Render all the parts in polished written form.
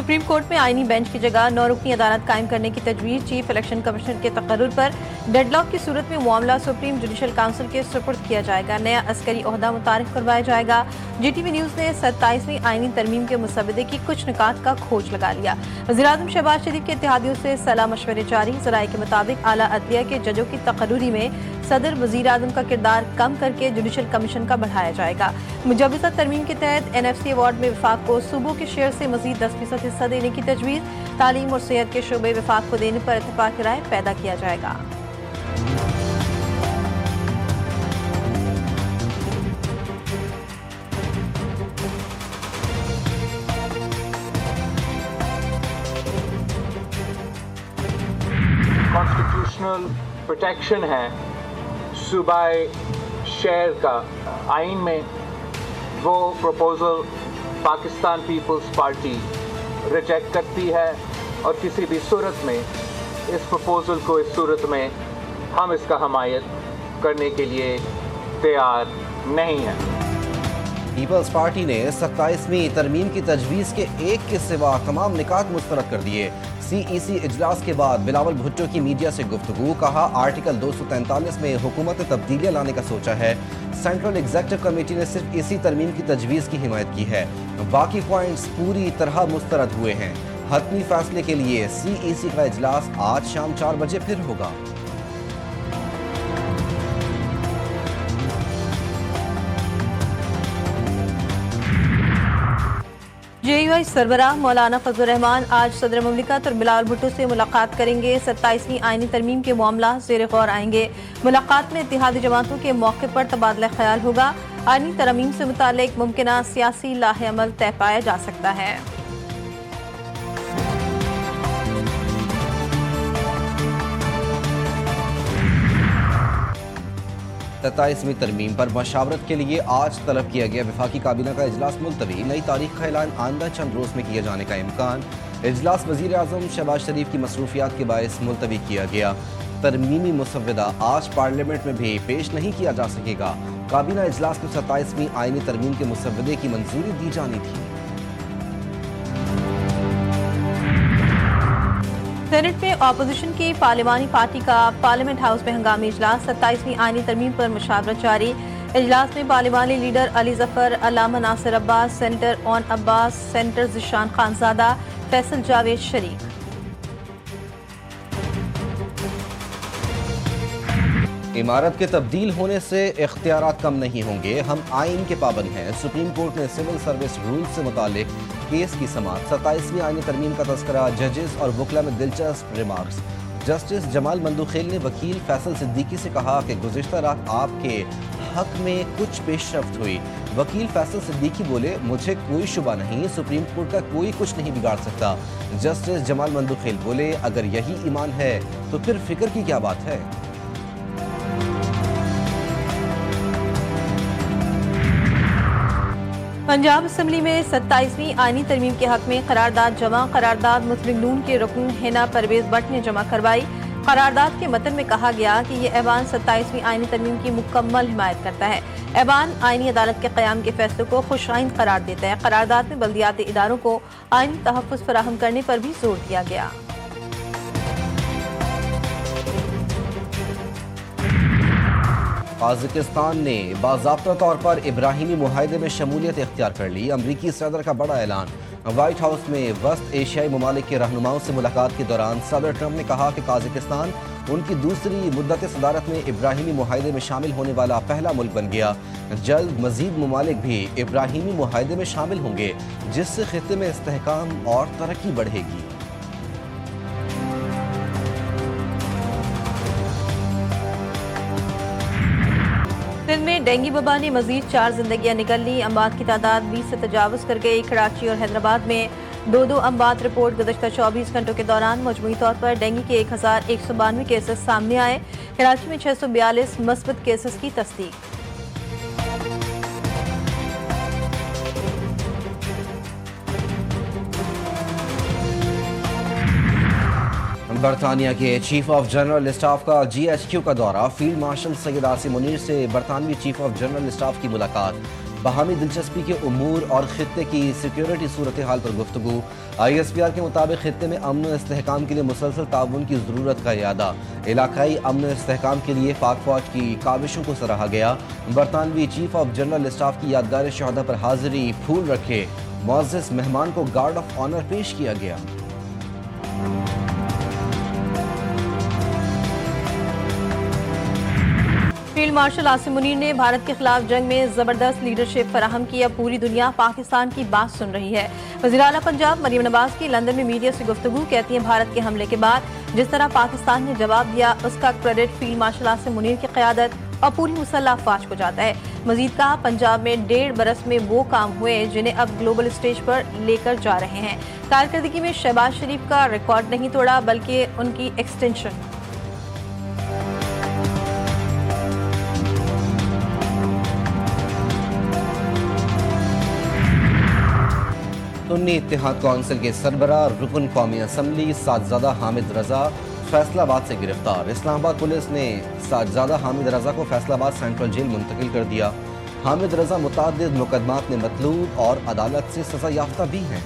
Supreme court में आईनी bench की जगह 9 रुकनी अदालत कायम करने की तजवीज़। चीफ इलेक्शन कमिश्नर के तकर्रुर पर डेडलॉक की सूरत में मामला सुप्रीम जुडिशल काउंसिल के सुपुर्द किया जाएगा। नया अस्करी ओहदा मुतारिफ करवाया जाएगा। GTV न्यूज़ ने 27वीं आईनी तरमीम के मुसवदे की कुछ निकात का खोज लगा लिया। वज़ीर-ए-आज़म शहबाज शरीफ के इत्तेहादियों से सलाह मशवरे जारी। ज़राए के मुताबिक आला अदलिया के जजों की तकर्रुरी में सदर वज़ीर-ए-आज़म का किरदार कम करके जुडिशल कमीशन का बढ़ाया जाएगा। मुजव्वज़ा तरमीम के तहत NFC अवार्ड में वफाक को सूबों के शेयर से मज़ीद 10% हिस्सा देने की तजवीज़। तालीम और सेहत के शोबे वफाक को देने पर इत्तेफाक राय पैदा किया जाएगा। कॉन्स्टिट्यूशनल प्रोटेक्शन है सूबाई शेयर का। आइन में वो प्रपोजल पाकिस्तान पीपल्स पार्टी रिजेक्ट करती है और किसी भी सूरत में इस प्रपोजल को इस सूरत में हम इसका हमायत करने के लिए तैयार नहीं हैं। पीपल्स पार्टी ने 27वीं तरमीम की तजवीज़ के एक के सिवा तमाम निकात मुस्तरद कर दिए। CEC इजलास के बाद बिलावल भुट्टो की मीडिया से गुफ्तगू। कहा आर्टिकल 243 में हुकूमत ने तब्दीलियाँ लाने का सोचा है। सेंट्रल एग्जीक्यूटिव कमेटी ने सिर्फ इसी तरमीम की तजवीज़ की हिमायत की है, बाकी पॉइंट्स पूरी तरह मुस्तरद हुए हैं। हतमी फैसले के लिए CEC का इजलास आज शाम 4 बजे फिर होगा। JUI सरबराह मौलाना फजलुर रहमान आज सदर मुमलिकत और बिलावल भुट्टो से मुलाकात करेंगे। 27वीं आईनी तरमीम के मामला ज़ेर गौर आएंगे। मुलाकात में इत्तेहादी जमातों के मौके पर तबादला ख्याल होगा। आईनी तरमीम से मुतालिक मुमकिना सियासी लाहे अमल तय पाया जा सकता है। 27वीं तरमीम पर मशावरत के लिए आज तलब किया गया वफाकी काबीना का इजलास मुलतवी। नई तारीख का ऐलान आइंदा चंद रोज़ में किए जाने का इम्कान। इजलास वज़ीर-ए-आज़म शहबाज शरीफ की मसरूफियात के बायस मुलतवी किया गया। तरमीमी मुसव्वदा आज पार्लियामेंट में भी पेश नहीं किया जा सकेगा। काबीना इजलास में 27वीं आईनी तरमीम के मुसव्वदे की मंजूरी दी जानी थी। सेनेट में अपोजिशन की पार्लिमानी पार्टी का पार्लियामेंट हाउस में हंगामी इजलास। 27वीं आईनी तरमीम पर मुशावरत जारी। इजलास में पार्लिमानी leader Ali Zafar, Allama Nasir Abbas, senator Aun Abbas, senator Zeeshan Khanzada, Faisal Javed शरीक। इमारत के तब्दील होने से इख्तियारात कम नहीं होंगे, हम आइन के पाबंद हैं। सुप्रीम कोर्ट ने सिविल सर्विस रूल से मुतालिक केस की समाअत। 27वीं आईनी तरमीम का तस्करा। जजेस और वकला में दिलचस्प रिमार्क्स। जस्टिस जमाल मंदुखेल ने वकील फैसल सिद्दीकी से कहा कि गुज़िश्ता रात आपके हक में कुछ पेशरफ्त हुई। वकील फैसल सिद्दीकी बोले, मुझे कोई शुबा नहीं, सुप्रीम कोर्ट का कोई कुछ नहीं बिगाड़ सकता। जस्टिस जमाल मंदुखेल बोले, अगर यही ईमान है तो फिर फिक्र की क्या बात है। पंजाब असम्बली में 27वीं आईनी तरमीम के हक में करारदाद जमा। करारदाद मुस्लिम नून के रुकन हिना परवेज भट्ट ने जमा करवाई। करारदाद के मतन में कहा गया कि ये ऐवान 27वीं आईनी तरमीम की मुकम्मल हिमायत करता है। ऐवान आईनी अदालत के क़याम के फैसले को खुशाइंद करार देता है। करारदाद में बल्दियाती इदारों को आईनी तहफ़्फ़ुज़ फराहम करने पर भी जोर दिया गया। ताजिकिस्तान ने बाज़ाब्ता तौर पर इब्राहिमी मुआहदे में शमूलियत इख्तियार कर ली। अमरीकी सदर का बड़ा ऐलान। व्हाइट हाउस में वस्त एशियाई ममालिक के रहनुमाओं से मुलाकात के दौरान सदर ट्रंप ने कहा कि ताजिकिस्तान उनकी दूसरी मुद्दत सदारत में इब्राहिमी मुआहदे में शामिल होने वाला पहला मुल्क बन गया। जल्द मजीद ममालिक भी इब्राहिमी मुआहदे में शामिल होंगे, जिससे खित्ते में इस्तेहकाम और तरक्की बढ़ेगी। सिंध में डेंगू वबा ने मजीद 4 जिंदगियां निकल ली। अमवात की तादाद 20 से तजावुज़ कर गई। कराची और हैदराबाद में 2 अमवात रिपोर्ट। गुज़श्ता 24 घंटों के दौरान मजमूई तौर पर डेंगू के 1192 केसेस सामने आए। कराची में 642 मस्बत केसेस की तस्दीक। बरतानिया के चीफ ऑफ जनरल स्टाफ का GHQ का दौरा। फील्ड मार्शल सैयद आसिम मुनीर से बरतानवी चीफ ऑफ जनरल स्टाफ की मुलाकात। बाहमी दिलचस्पी के उमूर और खत्ते की सिक्योरिटी सूरत हाल पर गुफ्तगू। ISPR के मुताबिक खत्ते में अमन और इस्तेहकाम के लिए मुसलसल ताउन की ज़रूरत का यादा। इलाकाई अमन और इस्तेहकाम के लिए पाक फौज की काविशों को सराहा गया। बरतानवी चीफ ऑफ जनरल स्टाफ की यादगार शहादा पर हाजिरी, फूल रखे मुअज़्ज़ज़ मेहमान को गार्ड ऑफ ऑनर पेश किया गया। फील्ड मार्शल आसिम मुनीर ने भारत के खिलाफ जंग में जबरदस्त लीडरशिप फराहम की। अब पूरी दुनिया पाकिस्तान की बात सुन रही है। वज़ीर आला पंजाब मरियम नवाज की लंदन में मीडिया से गुफ्तगू। कहती हैं भारत के हमले के बाद जिस तरह पाकिस्तान ने जवाब दिया उसका credit field marshal Asim Munir की क़यादत और पूरी मुसल्लह अफ़वाज को जाता है। मजीद कहा, पंजाब में 1.5 बरस में वो काम हुए जिन्हें अब ग्लोबल स्टेज पर लेकर जा रहे हैं। कारकर्दगी में शहबाज शरीफ का रिकॉर्ड नहीं तोड़ा बल्कि उनकी एक्सटेंशन। सुन्नी इत्तेहाद कौंसिल के सरबराह रुकन कौमी असम्बली सादजादा हामिद रजा फैसलाबाद से गिरफ्तार। इस्लामाबाद पुलिस ने सादजादा हामिद रजा को फैसलाबाद सेंट्रल जेल मुंतकिल कर दिया। हामिद रजा मुतअद्दिद मुकदमात में मतलूब और अदालत से सजा याफ्ता भी हैं।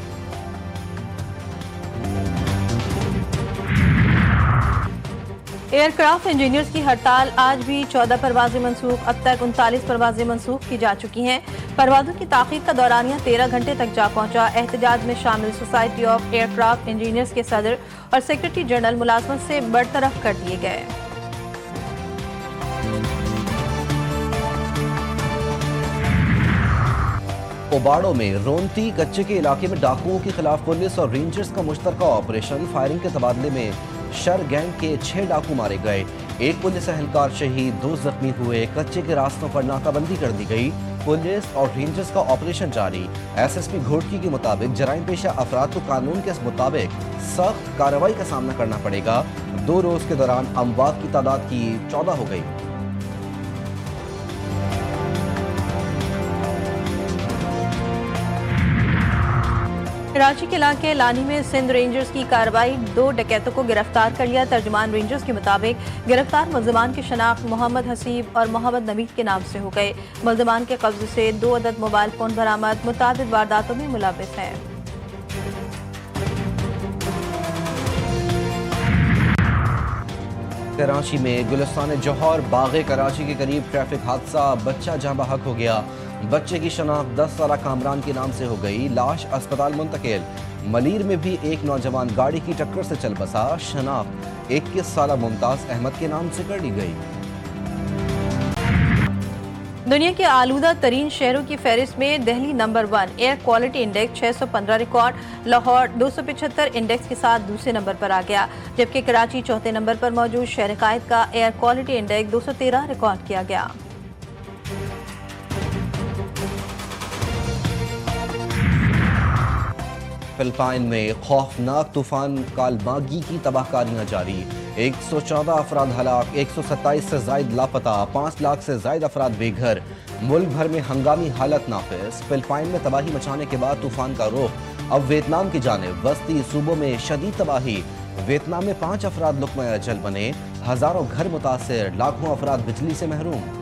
एयरक्राफ्ट इंजीनियर्स की हड़ताल आज भी 14 परवाजें मनसूख। अब तक 39 परवाजें मनसूख की जा चुकी हैं। परवाजों की ताख़ीर का दौरानिया 13 घंटे तक जा पहुंचा। एहतजाज में शामिल सोसाइटी ऑफ एयरक्राफ्ट इंजीनियर्स के सदर और सेक्रेटरी जनरल मुलाजमत से बरतरफ कर दिए गए। ओबाड़ो में रोनती कच्चे के इलाके में डाकुओं के खिलाफ पुलिस और रेंजर्स का मुश्तरका ऑपरेशन। फायरिंग के तबादले में शर गैंग के 6 डाकू मारे गए। एक पुलिस एहलकार शहीद, 2 जख्मी हुए। कच्चे के रास्तों पर नाकाबंदी कर दी गई। पुलिस और रेंजर्स का ऑपरेशन जारी। SSP घोटकी के मुताबिक जराइम पेशा अफराद को कानून के मुताबिक सख्त कार्रवाई का सामना करना पड़ेगा। 2 रोज के दौरान अमवात की तादाद की 14 हो गई। कराची के इलाके लानी में सिंध रेंजर्स की कार्रवाई, 2 डकैतों को गिरफ्तार कर लिया। तर्जुमान रेंजर्स के मुताबिक गिरफ्तार मुल्ज़मान की शनाख्त मोहम्मद हसीब और मोहम्मद नवीद के नाम से हो गए। मुल्ज़मान के कब्जे से 2 अदद मोबाइल फोन बरामद। मुतादिद वारदातों में मुलव्विस हैं। कराची में गुलिस्तान जौहर बाग़े कराची के करीब ट्रैफिक हादसा, बच्चा जहाँ बहक हो गया। बच्चे की शनाख्त 10 साला कामरान के नाम से हो गई। लाश अस्पताल मुंतकिल। मलीर में भी एक नौजवान गाड़ी की टक्कर से चल बसा। शनाख्त 21 साला मुमताज अहमद के नाम से कर ली गई। दुनिया के आलूदा तरीन शहरों की फहरिस्त में Delhi number 1, air quality index 615 record. Lahore 275 index के साथ दूसरे नंबर पर आ गया, जबकि कराची चौथे नंबर पर मौजूद शहर कायद का एयर क्वालिटी इंडेक्स 213 रिकॉर्ड किया गया। फिलिपाइन में खौफनाक तूफान कालमागी की तबाहकारियां जारी। 114 अफराद हलाक, 127 से जायद लापता, 5 लाख से जायद अफराद बेघर। मुल्क भर में हंगामी हालत नाफिज। फिलिपाइन में तबाही मचाने के बाद तूफान का रुख अब वियतनाम की जानिब। वस्ती सूबों में शदीद तबाही। वियतनाम में 5 अफराद लुक़मा अजल बने। हजारों घर मुतासिर, लाखों अफराद बिजली से महरूम।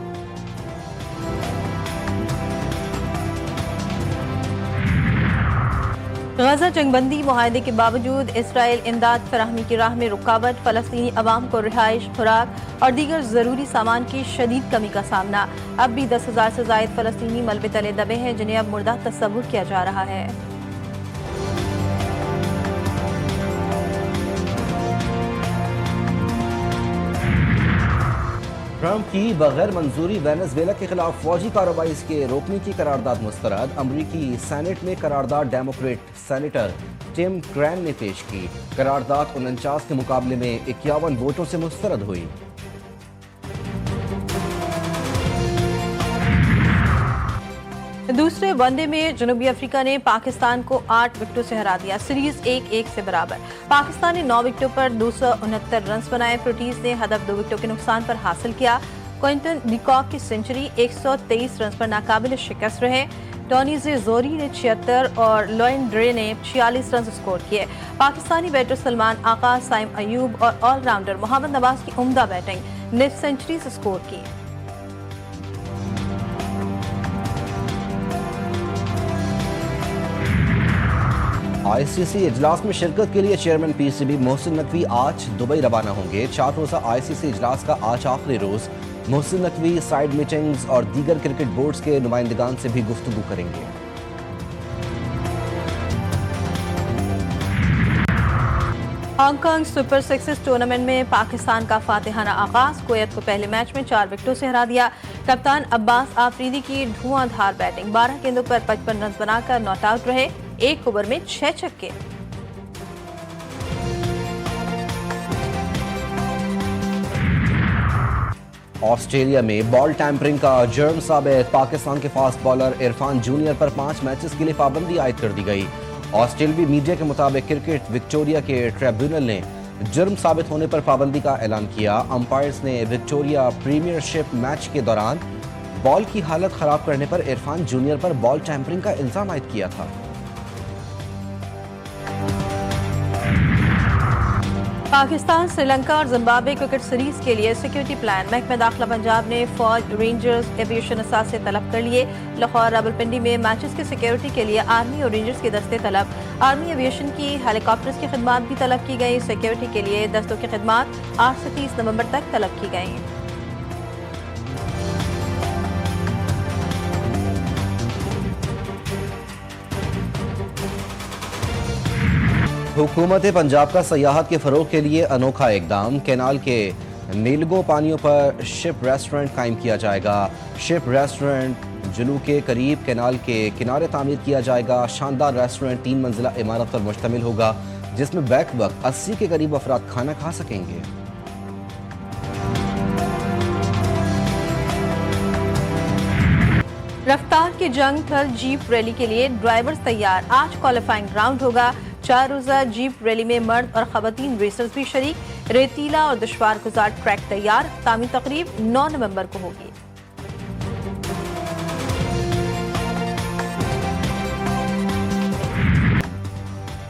गजा जंगबंदी मुआहदे के बावजूद इसराइल इमदाद फराहमी की राह में रुकावट। फलस्तीनी अवाम को रिहाइश, खुराक और दीगर ज़रूरी सामान की शदीद कमी का सामना। अब भी 10,000 से ज़ायद फलस्तीनी मलबे तले दबे हैं, जिन्हें अब मुर्दा तस्वुर किया जा रहा है। ट्रंप की बगैर मंजूरी वेनेजुएला के खिलाफ फौजी कार्रवाई के रोकने की करारदाद मुस्तरद। अमरीकी सेनेट में करारदाद डेमोक्रेट सेनेटर टिम क्रैन ने पेश की। करारदाद 49 के मुकाबले में 51 वोटों से मुस्तरद हुई। दूसरे वनडे में जनूबी अफ्रीका ने पाकिस्तान को 8 विकेटों से हरा दिया। सीरीज 1-1 से बराबर। पाकिस्तान ने 9 विकेटों पर 269 रन बनाए। प्रोटीज ने हदफ 2 विकेटों के नुकसान पर हासिल किया। क्विंटन डिकॉक की सेंचुरी 123 रन पर नाकाबिल शिकस्त रहे। टॉनीजे जोरी ने 76 और लोइन ड्रे ने 46 रन स्कोर किए। पाकिस्तानी बैटर सलमान आका, साइम अयूब और ऑलराउंडर मोहम्मद नवाज की उम्दा बैटिंग ने सेंचुरी स्कोर की। ICC इजलास में शिरकत के लिए चेयरमैन PCB मोहसिन नकवी आज दुबई रवाना होंगे। 4 रोज़ा ICC इजलास का आज आखिरी रोज। मोहसिन नकवी साइड मीटिंग्स और दीगर क्रिकेट बोर्ड्स के नुमाइंदगान से भी गुफ्तगू करेंगे। हांगकांग सुपर सिक्सेस टूर्नामेंट में पाकिस्तान का फातिहाना आगाज। कुवैत को पहले मैच में 4 विकेटों से हरा दिया। कप्तान अब्बास आफरीदी की धुआंधार बैटिंग। 12 गेंदों पर 55 रन बनाकर नॉट आउट रहे। 1 ओवर में 6 छक्के। ऑस्ट्रेलिया में बॉल टैंपरिंग का जुर्म साबित। पाकिस्तान के फास्ट बॉलर इरफान जूनियर पर 5 मैचेस के लिए पाबंदी आयद कर दी गई। ऑस्ट्रेलियाई मीडिया के मुताबिक क्रिकेट विक्टोरिया के ट्रिब्यूनल ने जुर्म साबित होने पर पाबंदी का ऐलान किया। अंपायर्स ने विक्टोरिया प्रीमियरशिप मैच के दौरान बॉल की हालत खराब करने पर इरफान जूनियर पर बॉल टैंपरिंग का इल्जाम आयद किया था। पाकिस्तान, श्रीलंका और जिम्बाब्वे क्रिकेट सीरीज के लिए सिक्योरिटी प्लान। महकमा दाखिला पंजाब ने फौज, रेंजर्स, एविएशन असासे तलब कर लिए। लाहौर, रावलपिंडी में मैचेस की सिक्योरिटी के लिए आर्मी और रेंजर्स के दस्ते तलब। आर्मी एविएशन की हेलीकॉप्टर्स की खिदमात भी तलब की गई। सिक्योरिटी के लिए दस्तों की खिदमात 8 से 30 नवंबर तक तलब की गई। हुकूमत पंजाब का सयाहत के फरोग के लिए अनोखा इकदाम। कैनाल के नीलगो पानियों पर शिप रेस्टोरेंट कायम किया जाएगा। शिप रेस्टोरेंट जुलू के करीब कैनाल के किनारे तामीर किया जाएगा। शानदार रेस्टोरेंट 3 मंजिला इमारत पर मुश्तमिल होगा, जिसमें बैक वक्त 80 के करीब अफराद खाना खा सकेंगे। रफ्तार की जंग थल जीप रैली के लिए ड्राइवर्स तैयार। आज क्वालिफाइंग राउंड होगा। 4 रोज़ा जीप रैली में मर्द और खवातीन रेसर्स भी शरीक। रेतीला और दुश्वार गुजार ट्रैक तैयार। तामी तकरीब 9 नवंबर को होगी।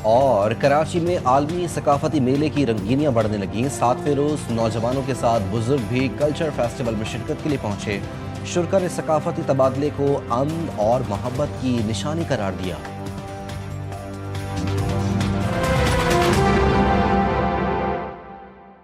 और कराची में आलमी सकाफती मेले की रंगीनियां बढ़ने लगी। 7वें रोज नौजवानों के साथ बुजुर्ग भी कल्चर फेस्टिवल में शिरकत के लिए पहुंचे। शुरका ने सकाफती तबादले को अमन और मोहब्बत की निशानी करार दिया।